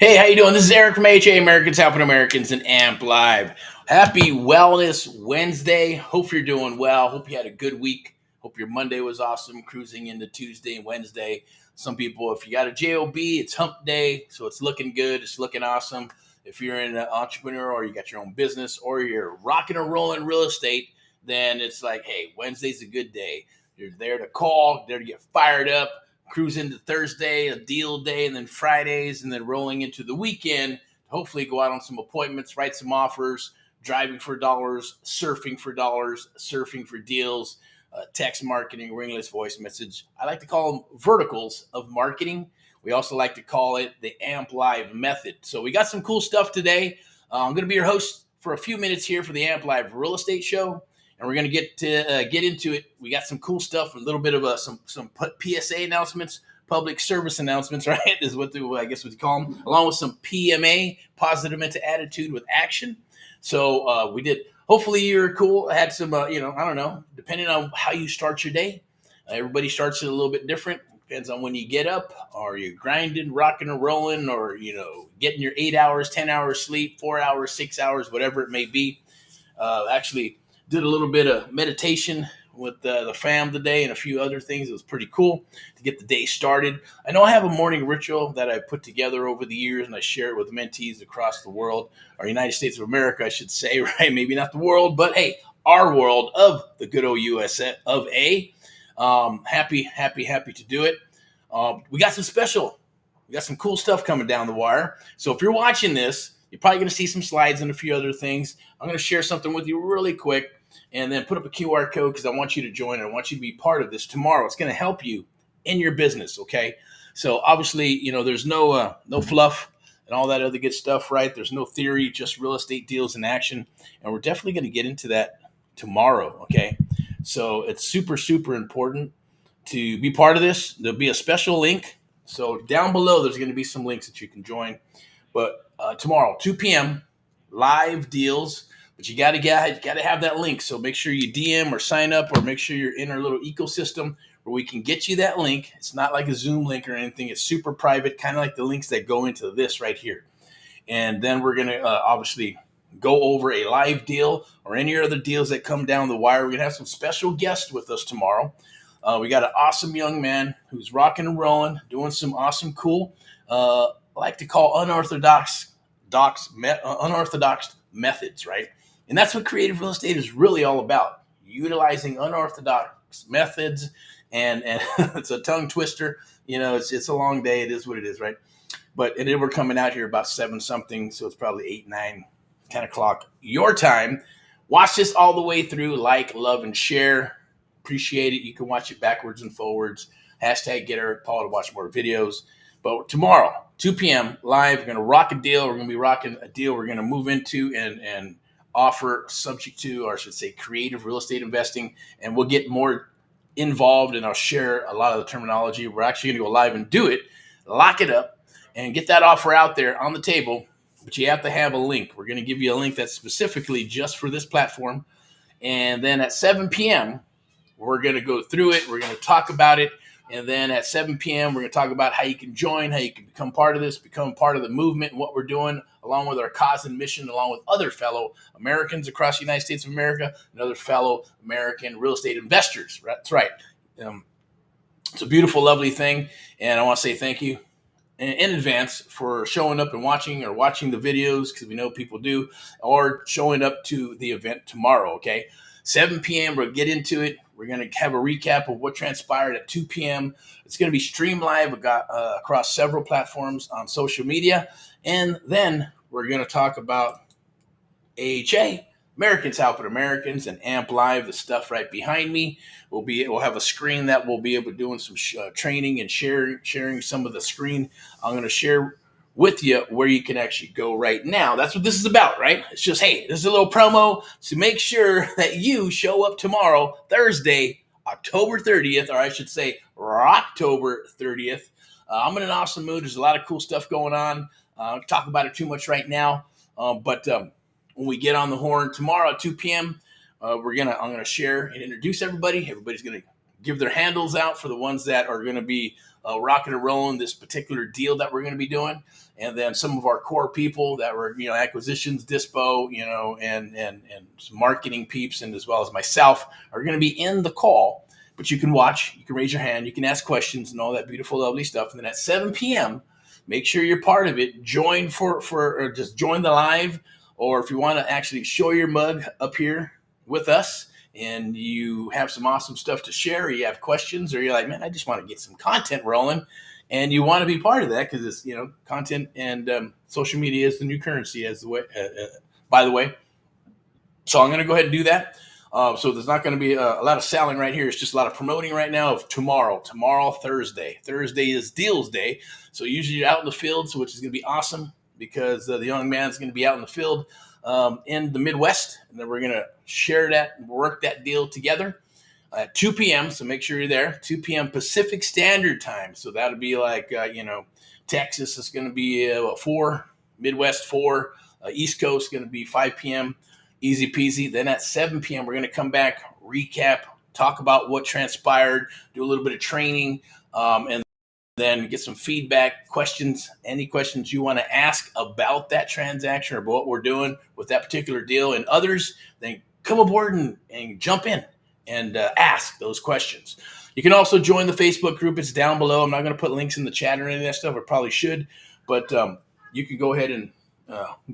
Hey, how you doing? This is Erick from AHA, Americans Helping Americans, and Amplify. Happy Wellness Wednesday. Hope you're doing well. Hope you had a good week. Hope your Monday was awesome, cruising into Tuesday and Wednesday. Some people, if you got a JOB, it's hump day, so it's looking good. It's looking awesome. If you're an entrepreneur or you got your own business or you're rocking and rolling real estate, then it's like, hey, Wednesday's a good day. You're there to call, there to get fired up, cruise into Thursday, a deal day, and then Fridays, and then rolling into the weekend. Hopefully go out on some appointments, write some offers, driving for dollars, surfing for deals, text marketing, ringless voice message. I like to call them verticals of marketing. We also like to call it the Amplify method. So we got some cool stuff today. I'm going to be your host for a few minutes here for the Amplify Real Estate Show. And we're going to get into it. We got some cool stuff, a little bit of some PSA announcements, public service announcements, right? Is what I guess what you call them, along with some PMA, positive mental attitude with action. So we did. Hopefully you're cool. I had some, I don't know, depending on how you start your day. Everybody starts it a little bit different. Depends on when you get up. Are you grinding, rocking and rolling, or, getting your 8 hours, 10 hours sleep, 4 hours, 6 hours, whatever it may be. Actually, did a little bit of meditation with the fam today and a few other things. It was pretty cool to get the day started. I know I have a morning ritual that I put together over the years, and I share it with mentees across the world, or United States of America, I should say, right? Maybe not the world, but hey, our world of the good old US of A. Happy to do it. We got some cool stuff coming down the wire. So if you're watching this, you're probably going to see some slides and a few other things. I'm going to share something with you really quick and then put up a QR code because I want you to join and I want you to be part of this tomorrow. It's going to help you in your business, okay? So obviously, there's no fluff and all that other good stuff, right? There's no theory, just real estate deals in action. And we're definitely going to get into that tomorrow, okay? So it's super, super important to be part of this. There'll be a special link. So down below, there's going to be some links that you can join. But tomorrow, 2 p.m., live deals. But you got to have that link. So make sure you DM or sign up or make sure you're in our little ecosystem where we can get you that link. It's not like a Zoom link or anything. It's super private, kind of like the links that go into this right here. And then we're going to obviously go over a live deal or any other deals that come down the wire. We're going to have some special guests with us tomorrow. We got an awesome young man who's rocking and rolling, doing some awesome, cool, I like to call unorthodox methods, right? And that's what creative real estate is really all about, utilizing unorthodox methods. And it's a tongue twister. It's a long day. It is what it is, right? And then we're coming out here about 7 something, so it's probably 8, 9, 10 o'clock your time. Watch this all the way through. Like, love, and share. Appreciate it. You can watch it backwards and forwards. Hashtag get Erick Paul to watch more videos. But tomorrow, 2 p.m. live, we're going to rock a deal. We're going to be rocking a deal we're going to move into and offer subject to, or I should say, creative real estate investing. And we'll get more involved, and I'll share a lot of the terminology. We're actually going to go live and do it, lock it up, and get that offer out there on the table. But you have to have a link. We're going to give you a link that's specifically just for this platform. And then at 7 p.m., we're going to go through it. We're going to talk about it. And then at 7 p.m., we're going to talk about how you can join, how you can become part of this, become part of the movement and what we're doing, along with our cause and mission, along with other fellow Americans across the United States of America and other fellow American real estate investors. That's right. It's a beautiful, lovely thing. And I want to say thank you in advance for showing up and watching the videos, because we know people do, or showing up to the event tomorrow, okay? 7 p.m., we'll get into it. We're going to have a recap of what transpired at 2 p.m. It's going to be streamed live across several platforms on social media. And then we're going to talk about AHA, Americans Helping Americans, and Amplify, the stuff right behind me. We'll have a screen that we'll be able to do some training and sharing some of the screen. I'm going to share with you where you can actually go right now. That's what this is about, right? It's just, hey, this is a little promo to make sure that you show up tomorrow, Thursday, October 30th, or I should say October 30th. I'm in an awesome mood. There's a lot of cool stuff going on. I don't talk about it too much right now, but when we get on the horn tomorrow at 2 p.m., I'm gonna share and introduce everybody. Everybody's gonna give their handles out for the ones that are gonna be rocking and rolling this particular deal that we're going to be doing. And then some of our core people that were, acquisitions, dispo, and some marketing peeps, and as well as myself, are going to be in the call. But you can watch, you can raise your hand, you can ask questions and all that beautiful, lovely stuff. And then at 7 p.m., make sure you're part of it. Join or just join the live, or if you want to actually show your mug up here with us, and you have some awesome stuff to share, or you have questions, or you're like, man, I just want to get some content rolling, and you want to be part of that because it's, content and social media is the new currency, as the way, by the way. So I'm going to go ahead and do that. So there's not going to be a lot of selling right here. It's just a lot of promoting right now of tomorrow, Thursday. Thursday is Deals Day. So usually you're out in the field, which is going to be awesome because the young man's going to be out in the field in the Midwest. And then we're going to share that and work that deal together at 2 p.m. So make sure you're there, 2 p.m. Pacific Standard Time. So that'll be like, Texas is going to be 4, Midwest 4, East Coast going to be 5 p.m. Easy peasy. Then at 7 p.m., we're going to come back, recap, talk about what transpired, do a little bit of training, and then get some feedback, questions, any questions you want to ask about that transaction or about what we're doing with that particular deal and others. Then come aboard and jump in and ask those questions. You can also join the Facebook group. It's down below. I'm not going to put links in the chat or any of that stuff. I probably should, but you can go ahead and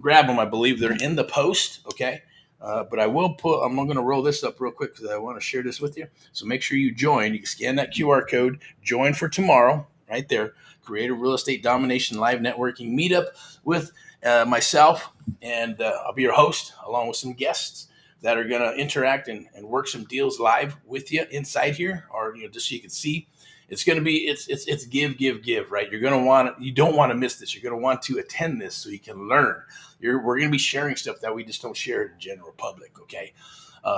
grab them. I believe they're in the post, okay? But I'm going to roll this up real quick because I want to share this with you. So make sure you join. You can scan that QR code, join for tomorrow, right there. Creative Real Estate Domination Live Networking Meetup with myself, and I'll be your host along with some guests that are going to interact and work some deals live with you inside here, or just so you can see. It's going to be it's give, right? You don't want to miss this. You're going to want to attend this so you can learn. We're going to be sharing stuff that we just don't share in the general public, okay?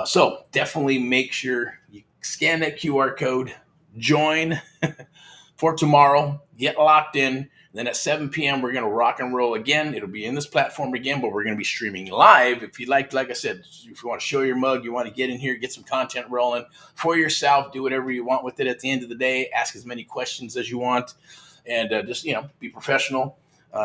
So definitely make sure you scan that QR code, join for tomorrow, get locked in. Then at 7 p.m., we're going to rock and roll again. It'll be in this platform again, but we're going to be streaming live. If you like I said, if you want to show your mug, you want to get in here, get some content rolling for yourself, do whatever you want with it at the end of the day, ask as many questions as you want, and just, be professional,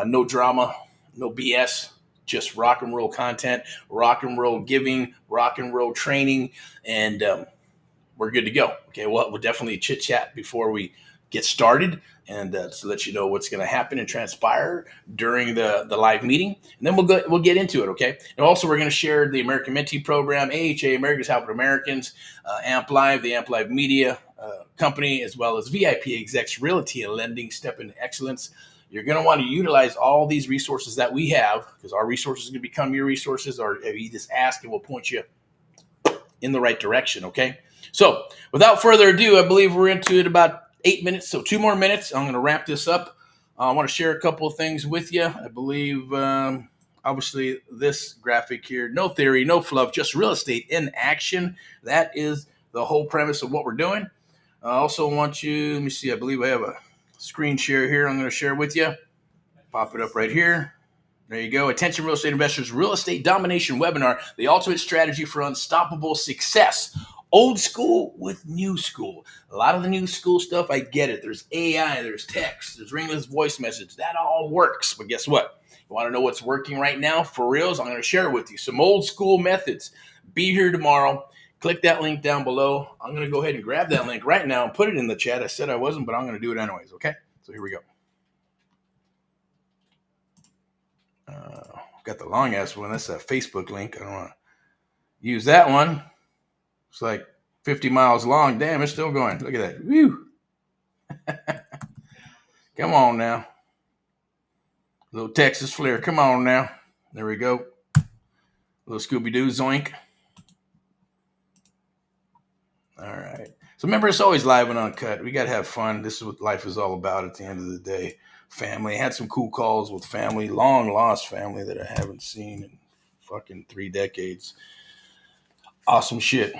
no drama, no BS, just rock and roll content, rock and roll giving, rock and roll training, and we're good to go. Okay, well, we'll definitely chit chat before we get started, and to let you know what's going to happen and transpire during the live meeting, and then we'll get into it. Okay, and also we're going to share the American Mentee Program, AHA, Americans Helping Americans, Amplify, the Amplify Media company, as well as VIP Execs Realty and Lending Step into Excellence. You're going to want to utilize all these resources that we have, because our resources are going to become your resources, or you just ask and we'll point you in the right direction. Okay, so without further ado, I believe we're into it about 8 minutes, so 2 more minutes. I'm going to wrap this up. I want to share a couple of things with you. I believe, obviously, this graphic here, no theory, no fluff, just real estate in action. That is the whole premise of what we're doing. I also want you, let me see, I believe I have a screen share here I'm going to share with you. Pop it up right here. There you go. Attention real estate investors, real estate domination webinar, the ultimate strategy for unstoppable success. Old school with new school. A lot of the new school stuff, I get it. There's AI, there's text, there's ringless voice message. That all works. But guess what? You want to know what's working right now for reals? I'm going to share it with you. Some old school methods. Be here tomorrow. Click that link down below. I'm going to go ahead and grab that link right now and put it in the chat. I said I wasn't, but I'm going to do it anyways. Okay? So here we go. Got the long ass one. That's a Facebook link. I don't want to use that one. It's like 50 miles long. Damn, it's still going. Look at that. Whew. Come on now. Little Texas flair. Come on now. There we go. Little Scooby-Doo zoink. All right. So remember, it's always live and uncut. We got to have fun. This is what life is all about at the end of the day. Family. Had some cool calls with family. Long lost family that I haven't seen in fucking 3 decades. Awesome shit.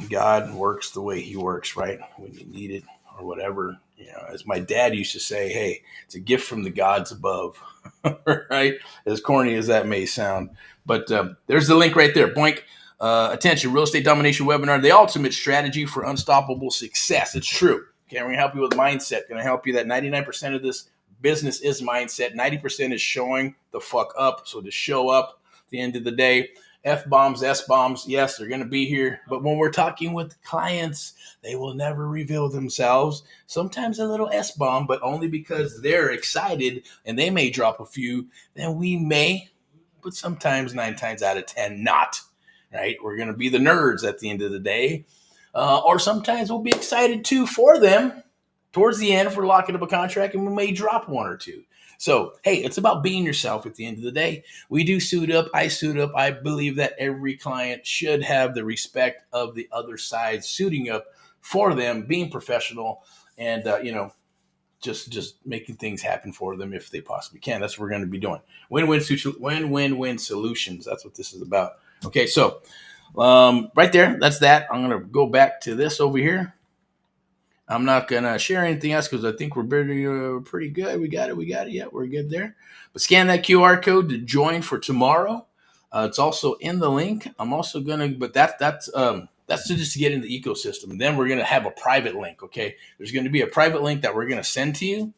God works the way he works, right? When you need it or whatever. As my dad used to say, hey, it's a gift from the gods above, right? As corny as that may sound. But there's the link right there. Boink. Attention, real estate domination webinar, the ultimate strategy for unstoppable success. It's true. Okay, we're going to help you with mindset. Going to help you that 99% of this business is mindset. 90% is showing the fuck up. So to show up at the end of the day, F-bombs, S-bombs, yes, they're going to be here. But when we're talking with clients, they will never reveal themselves. Sometimes a little S-bomb, but only because they're excited and they may drop a few. Then we may, but sometimes 9 times out of 10, not. Right? We're going to be the nerds at the end of the day. Or sometimes we'll be excited too for them towards the end if we're locking up a contract, and we may drop 1 or 2. So, hey, it's about being yourself at the end of the day. We do suit up. I suit up. I believe that every client should have the respect of the other side suiting up for them, being professional, and, just making things happen for them if they possibly can. That's what we're going to be doing. Win-win solutions. That's what this is about. Okay, so right there, that's that. I'm going to go back to this over here. I'm not going to share anything else because I think we're pretty good. We got it. Yeah, we're good there. But scan that QR code to join for tomorrow. It's also in the link. I'm also going to, but that's just to get in the ecosystem. And then we're going to have a private link, okay? There's going to be a private link that we're going to send to you,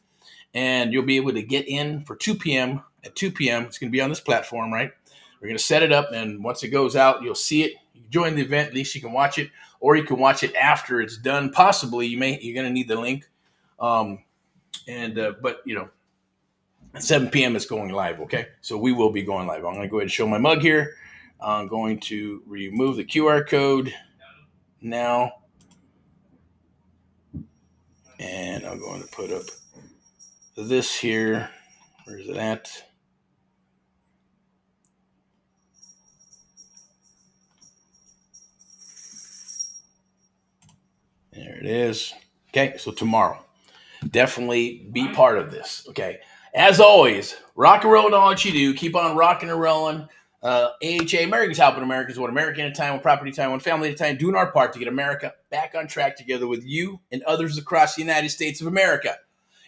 and you'll be able to get in for 2 p.m. At 2 p.m., it's going to be on this platform, right? We're going to set it up, and once it goes out, you'll see it. You join the event, at least you can watch it, or you can watch it after it's done. Possibly, you're going to need the link. But at 7 p.m. it's going live, okay? So we will be going live. I'm going to go ahead and show my mug here. I'm going to remove the QR code now. And I'm going to put up this here. Where's it at? There it is. Okay, so tomorrow, definitely be part of this. Okay, as always, rock and roll in all that you do. Keep on rocking and rolling. AHA, Americans Helping Americans, one American at a time, one property at a time, one family at a time, doing our part to get America back on track together with you and others across the United States of America.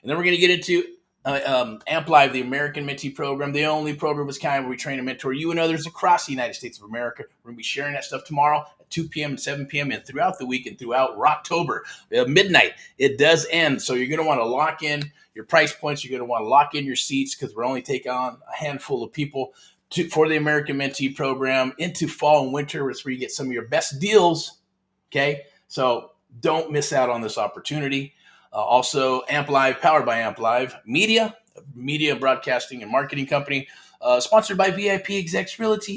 And then we're going to get into Amplify, the American Mentee Program, the only program of its kind where we train and mentor you and others across the United States of America. We're going to be sharing that stuff tomorrow at 2 p.m. and 7 p.m. and throughout the week and throughout October. Midnight, it does end. So you're going to want to lock in your price points. You're going to want to lock in your seats because we're only taking on a handful of people for the American Mentee Program into fall and winter. It's where you get some of your best deals. Okay, so don't miss out on this opportunity. Also, Amplify, powered by Amplify Media broadcasting and marketing company, sponsored by VIP Execs Realty.